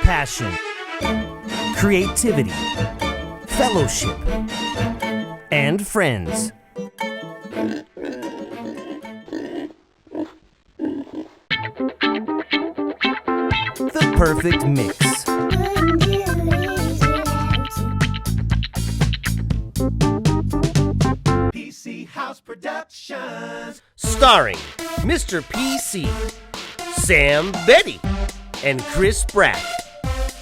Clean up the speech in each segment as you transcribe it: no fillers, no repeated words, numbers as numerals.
passion, creativity, fellowship, and friends. The perfect mix. PC House Productions. Starring Mr. PC, Sam Betty, and Chris Brack.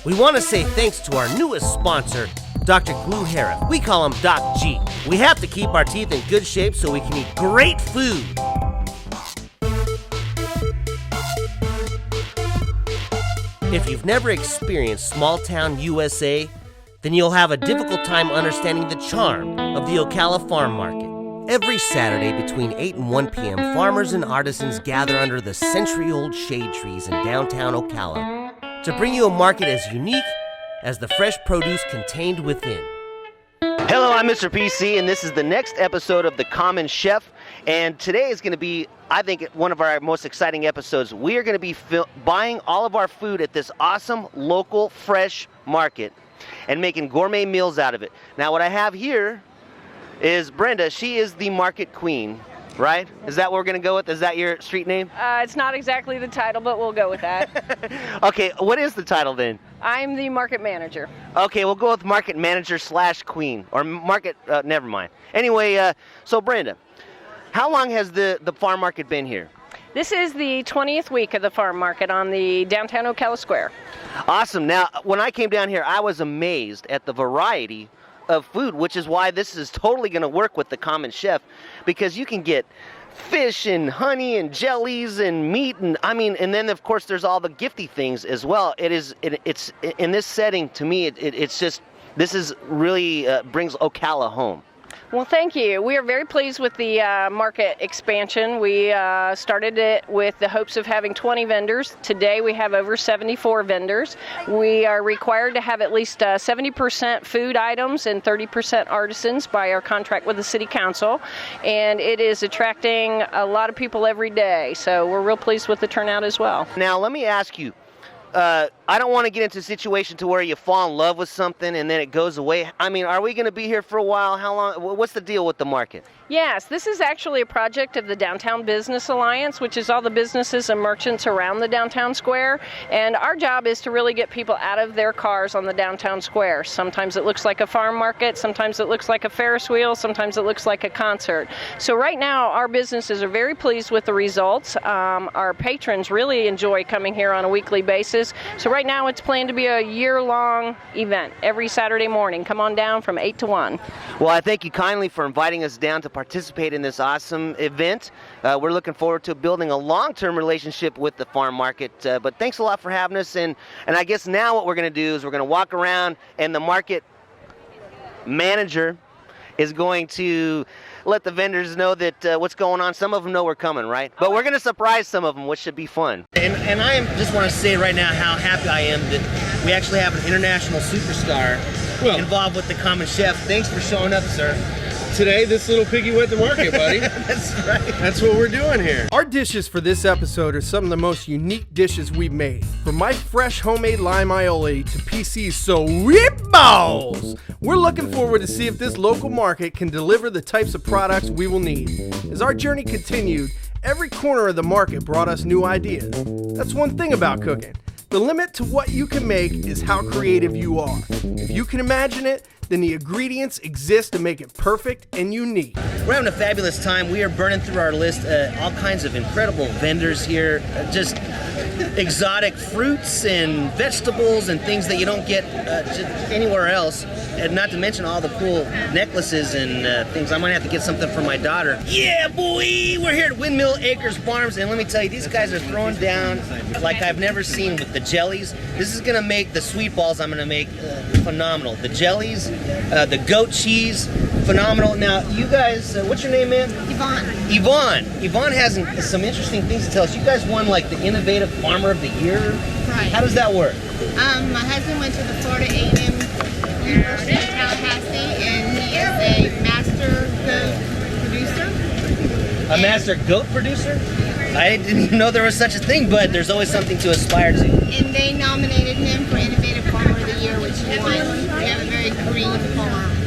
We want to say thanks to our newest sponsor, Dr. Glue Harif. We call him Doc G. We have to keep our teeth in good shape so we can eat great food. If you've never experienced small town USA, then you'll have a difficult time understanding the charm of the Ocala Farm Market. Every Saturday between 8 and 1 p.m., farmers and artisans gather under the century-old shade trees in downtown Ocala to bring you a market as unique as the fresh produce contained within. Hello, I'm Mr. PC, and this is the next episode of The Common Chef. And today is going to be, I think, one of our most exciting episodes. We are going to be buying all of our food at this awesome local fresh market and making gourmet meals out of it. Now, what I have here is Brenda. She is the market queen, right? Is that what we're going to go with? Is that your street name? It's not exactly the title, but we'll go with that. Okay, what is the title then? I'm the market manager. Okay, we'll go with market manager / queen, or market, never mind. Anyway, so Brenda, how long has the farm market been here? This is the 20th week of the farm market on the downtown Ocala Square. Awesome. Now, when I came down here, I was amazed at the variety of food, which is why this is totally going to work with the Common Chef, because you can get fish and honey and jellies and meat and and then of course there's all the gifty things as well. It's in this setting, to me, it's just, this is really brings Ocala home. Well, thank you. We are very pleased with the market expansion. We started it with the hopes of having 20 vendors. Today we have over 74 vendors. We are required to have at least 70% food items and 30% artisans by our contract with the City Council. And it is attracting a lot of people every day. So we're real pleased with the turnout as well. Now, let me ask you, I don't want to get into a situation to where you fall in love with something and then it goes away. I mean, are we going to be here for a while? How long? What's the deal with the market? Yes, this is actually a project of the Downtown Business Alliance, which is all the businesses and merchants around the downtown square. And our job is to really get people out of their cars on the downtown square. Sometimes it looks like a farm market, sometimes it looks like a Ferris wheel, sometimes it looks like a concert. So right now, our businesses are very pleased with the results. Our patrons really enjoy coming here on a weekly basis. So right now, it's planned to be a year-long event every Saturday morning. Come on down from 8 to 1. Well, I thank you kindly for inviting us down to participate in this awesome event. We're looking forward to building a long-term relationship with the farm market. But thanks a lot for having us. And I guess now what we're going to do is we're going to walk around, and the market manager is going to let the vendors know that what's going on. Some of them know we're coming, right? But we're going to surprise some of them, which should be fun. And I just want to say right now how happy I am that we actually have an international superstar involved with the Common Chef. Thanks for showing up, sir. Today, this little piggy went to market, buddy. That's right. That's what we're doing here. Our dishes for this episode are some of the most unique dishes we've made. From my fresh homemade lime aioli to PC's sweet balls. We're looking forward to see if this local market can deliver the types of products we will need. As our journey continued, every corner of the market brought us new ideas. That's one thing about cooking. The limit to what you can make is how creative you are. If you can imagine it, then the ingredients exist to make it perfect and unique. We're having a fabulous time. We are burning through our list. All kinds of incredible vendors here. Just exotic fruits and vegetables and things that you don't get anywhere else. And not to mention all the cool necklaces and things. I might have to get something for my daughter. Yeah, boy! We're here at Windmill Acres Farms, and let me tell you, these guys are throwing down like I've never seen with the jellies. This is gonna make the sweet balls I'm gonna make phenomenal. The jellies, the goat cheese, phenomenal. Now, you guys, what's your name, man? Yvonne. Yvonne has some interesting things to tell us. You guys won like the Innovative Farmer of the Year. Right. How does that work? My husband went to the Florida A&M University in Tallahassee, and he is a master goat producer. A master goat producer? I didn't even know there was such a thing, but there's always something to aspire to. And they nominated him for Innovative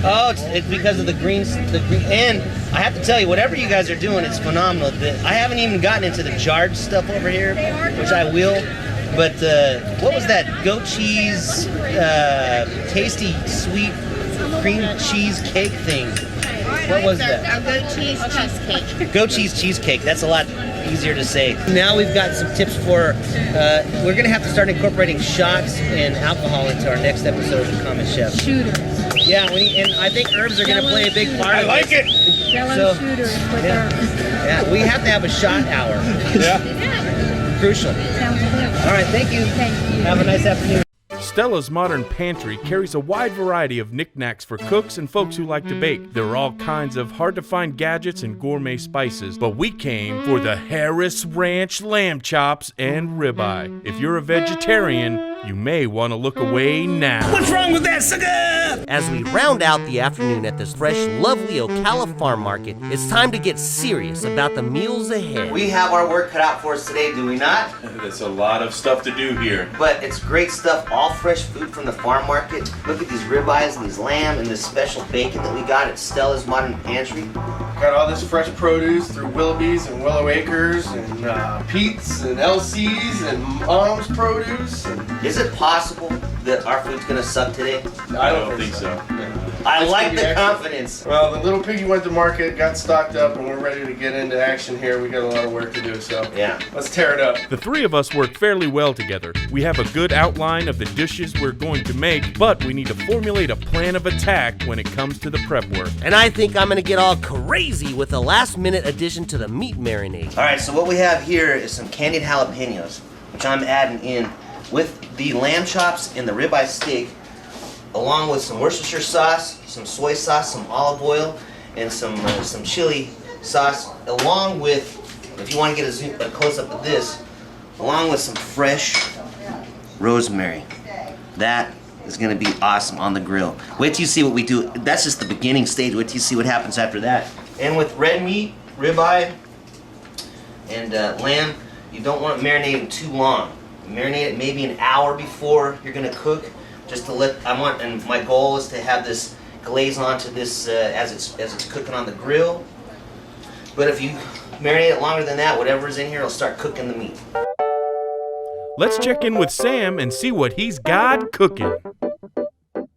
Oh, it's because of the greens. And I have to tell you, whatever you guys are doing, it's phenomenal. I haven't even gotten into the jarred stuff over here, which I will. But what was that goat cheese, tasty sweet cream cheesecake thing? What was that? A goat cheese cheesecake. Goat cheese cheesecake. That's a lot easier to say. Now we've got some tips for, we're going to have to start incorporating shots and alcohol into our next episode of The Common Chef. Shooters. Yeah, and I think herbs are going to play a big part of it. I like it. Yellow shooters with herbs. Yeah, we have to have a shot hour. Yeah. Crucial. Sounds good. All right, thank you. Thank you. Have a nice afternoon. Stella's Modern Pantry carries a wide variety of knickknacks for cooks and folks who like to bake. There are all kinds of hard-to-find gadgets and gourmet spices, but we came for the Harris Ranch lamb chops and ribeye. If you're a vegetarian, you may want to look away now. What's wrong with that, sucker? As we round out the afternoon at this fresh, lovely Ocala farm market, it's time to get serious about the meals ahead. We have our work cut out for us today, do we not? There's a lot of stuff to do here. But it's great stuff, all fresh food from the farm market. Look at these ribeyes and these lamb and this special bacon that we got at Stella's Modern Pantry. Got all this fresh produce through Willoughby's and Willow Acres and Pete's and LC's and Mom's Produce. Is it possible that our food's gonna suck today? I don't think so. I It's like gonna be the excellent. confidence. Well, the little piggy went to market, got stocked up, and we're ready to get into action here. We got a lot of work to do, so Yeah. let's tear it up. The three of us work fairly well together. We have a good outline of the dishes we're going to make, but we need to formulate a plan of attack when it comes to the prep work. And I think I'm gonna get all crazy with a last-minute addition to the meat marinade. All right, so what we have here is some candied jalapenos, which I'm adding in with the lamb chops and the ribeye steak, along with some Worcestershire sauce, some soy sauce, some olive oil, and some chili sauce, along with, if you want to get a close-up of this, along with some fresh rosemary. That is going to be awesome on the grill. Wait till you see what we do. That's just the beginning stage. Wait till you see what happens after that. And with red meat, ribeye, and lamb, you don't want it marinating too long. Marinate it maybe an hour before you're going to cook, just to let, and my goal is to have this glaze onto this as it's cooking on the grill. But if you marinate it longer than that, whatever's in here will start cooking the meat. Let's check in with Sam and see what he's got cooking.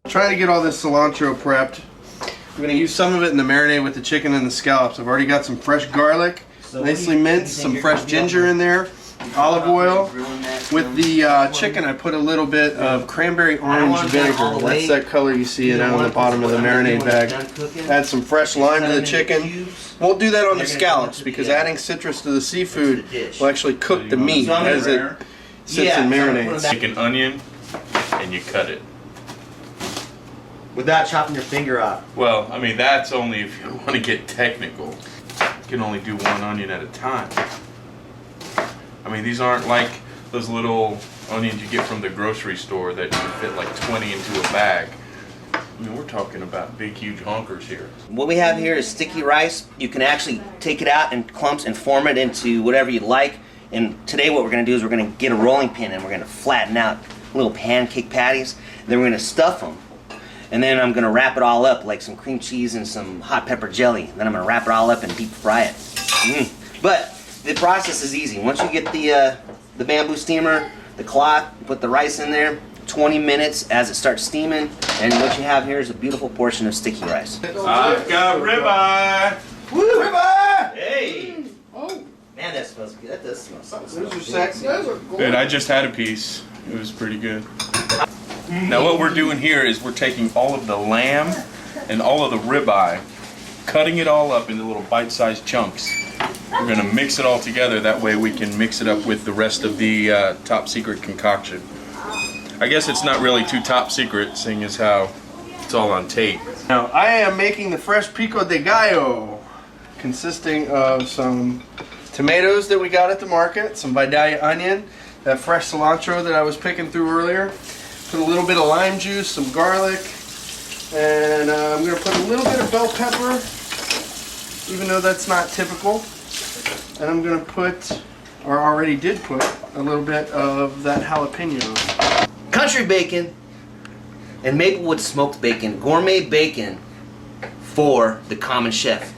Trying to get all this cilantro prepped. We're gonna use some of it in the marinade with the chicken and the scallops. I've already got some fresh garlic, nicely minced, some fresh ginger in there, olive oil. With the chicken, I put a little bit of cranberry orange vinegar. That's that color you see down on the bottom of the marinade bag. Add some fresh lime to the chicken. Won't do that on the scallops because adding citrus to the seafood will actually cook the meat as it sits and marinates. Take an onion and you cut it. Without chopping your finger off. Well, I mean, that's only if you want to get technical. You can only do one onion at a time. I mean, these aren't like those little onions you get from the grocery store that you fit like 20 into a bag. I mean, we're talking about big, huge honkers here. What we have here is sticky rice. You can actually take it out in clumps and form it into whatever you'd like. And today what we're going to do is we're going to get a rolling pin and we're going to flatten out little pancake patties. Then we're going to stuff them. And then I'm going to wrap it all up like some cream cheese and some hot pepper jelly. Then I'm going to wrap it all up and deep fry it. But the process is easy. Once you get the bamboo steamer, the cloth, you put the rice in there, 20 minutes as it starts steaming, and what you have here is a beautiful portion of sticky rice. I've got ribeye. Woo! Ribeye! Hey! Oh. Man, that smells good. That does smell something. Those are sexy. Good, I just had a piece. It was pretty good. Now what we're doing here is we're taking all of the lamb and all of the ribeye, cutting it all up into little bite-sized chunks. We're going to mix it all together, that way we can mix it up with the rest of the top secret concoction. I guess it's not really too top secret, seeing as how it's all on tape. Now I am making the fresh pico de gallo, consisting of some tomatoes that we got at the market, some Vidalia onion, that fresh cilantro that I was picking through earlier, put a little bit of lime juice, some garlic, and I'm going to put a little bit of bell pepper, even though that's not typical. And I'm going to put, or already did put, a little bit of that jalapeno. Country bacon and Maplewood smoked bacon, gourmet bacon, for the common chef.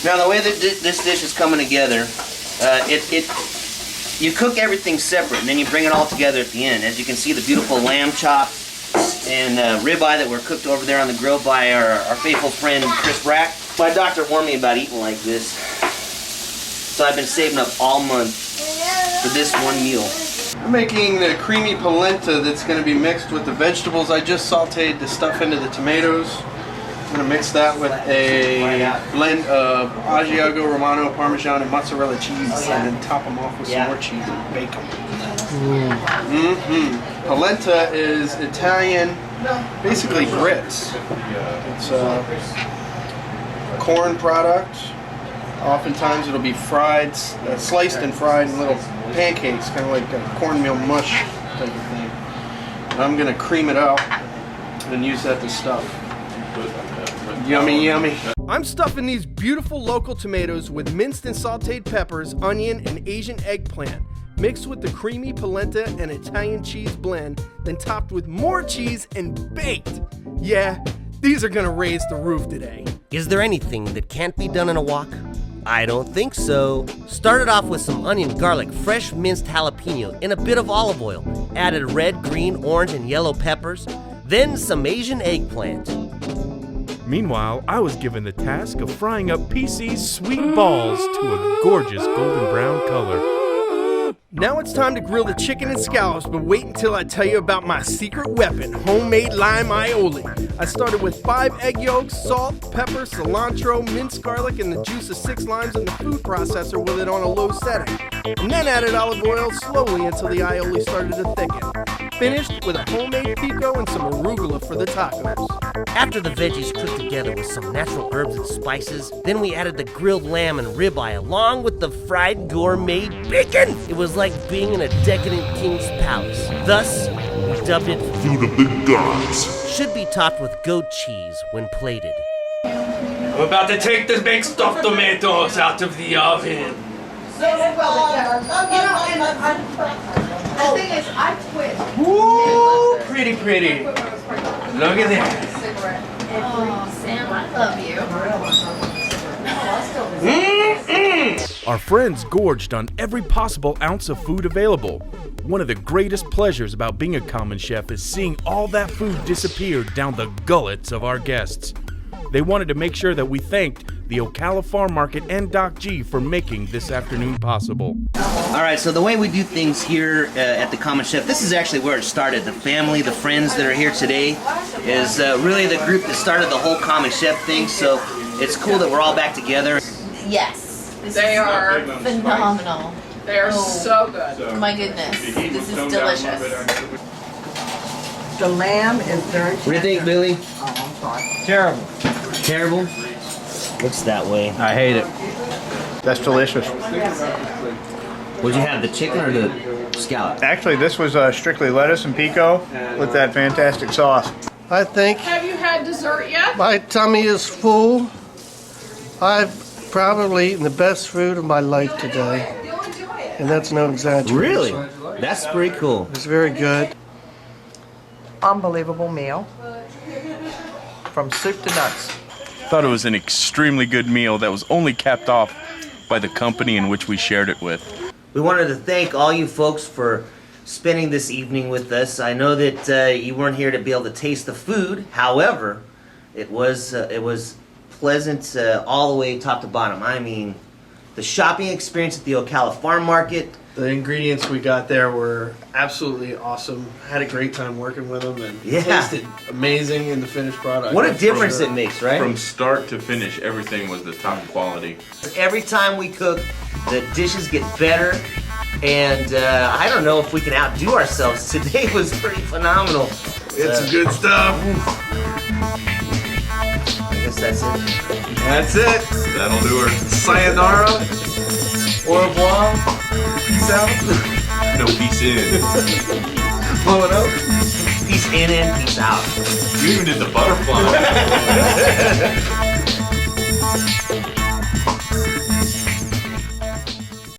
Now the way that this dish is coming together, you cook everything separate and then you bring it all together at the end. As you can see, the beautiful lamb chop and ribeye that were cooked over there on the grill by our faithful friend Chris Brack. My doctor warned me about eating like this, so I've been saving up all month for this one meal. I'm making the creamy polenta that's going to be mixed with the vegetables. I just sauteed the stuff into the tomatoes. I'm going to mix that with a blend of Asiago, Romano, Parmesan, and mozzarella cheese, and then top them off with some more cheese and bacon. Polenta is Italian, basically grits. It's a corn product. Oftentimes it'll be fried, sliced and fried in little pancakes, kind of like a cornmeal mush type of thing. And I'm going to cream it out and use that to stuff. Yummy, yummy. I'm stuffing these beautiful local tomatoes with minced and sauteed peppers, onion, and Asian eggplant, mixed with the creamy polenta and Italian cheese blend, then topped with more cheese and baked. Yeah, these are gonna raise the roof today. Is there anything that can't be done in a wok? I don't think so. Started off with some onion, garlic, fresh minced jalapeno, and a bit of olive oil. Added red, green, orange, and yellow peppers. Then some Asian eggplant. Meanwhile, I was given the task of frying up PC's sweet balls to a gorgeous golden brown color. Now it's time to grill the chicken and scallops, but wait until I tell you about my secret weapon, homemade lime aioli. I started with 5 egg yolks, salt, pepper, cilantro, minced garlic, and the juice of 6 limes in the food processor with it on a low setting. And then added olive oil slowly until the aioli started to thicken. Finished with a homemade pico and some arugula for the tacos. After the veggies cooked together with some natural herbs and spices, then we added the grilled lamb and ribeye along with the fried gourmet bacon. It was like being in a decadent king's palace. Thus, we dubbed it Food of the Gods. Should be topped with goat cheese when plated. I'm about to take the big stuffed tomatoes out of the oven. The thing is, I quit. Woo! Pretty, pretty. Look at that. Oh, Sam, I love you. Our friends gorged on every possible ounce of food available. One of the greatest pleasures about being a common chef is seeing all that food disappear down the gullets of our guests. They wanted to make sure that we thanked the Ocala Farm Market and Doc G for making this afternoon possible. All right, so the way we do things here at the Common Chef, this is actually where it started. The family, the friends that are here today is really the group that started the whole Common Chef thing, so it's cool that we're all back together. Yes. They are Phenomenal. They are so good. Oh my goodness. This is delicious. The lamb is very What do you think, Billy? Oh, I'm sorry. Terrible. Terrible? Looks that way. I hate it. That's delicious. Would you have the chicken or the scallop? Actually, this was strictly lettuce and pico with that fantastic sauce. I think Have you had dessert yet? my tummy is full. I've probably eaten the best food of my life today. And that's no exaggeration. Really? That's pretty cool. It's very good. Unbelievable meal. From soup to nuts. Thought it was an extremely good meal that was only capped off by the company in which we shared it with. We wanted to thank all you folks for spending this evening with us. I know that you weren't here to be able to taste the food. However, it was pleasant all the way top to bottom. I mean, the shopping experience at the Ocala Farm Market. The ingredients we got there were absolutely awesome. Had a great time working with them and tasted amazing in the finished product. What a difference it makes, right? From start to finish, everything was the top quality. Every time we cook, the dishes get better, and I don't know if we can outdo ourselves. Today was pretty phenomenal. It's some good stuff. I guess that's it. That's it. That'll do her. Sayonara. Au revoir. Peace out. No, peace in. Blow it up. Peace in and peace out. You even did the butterfly.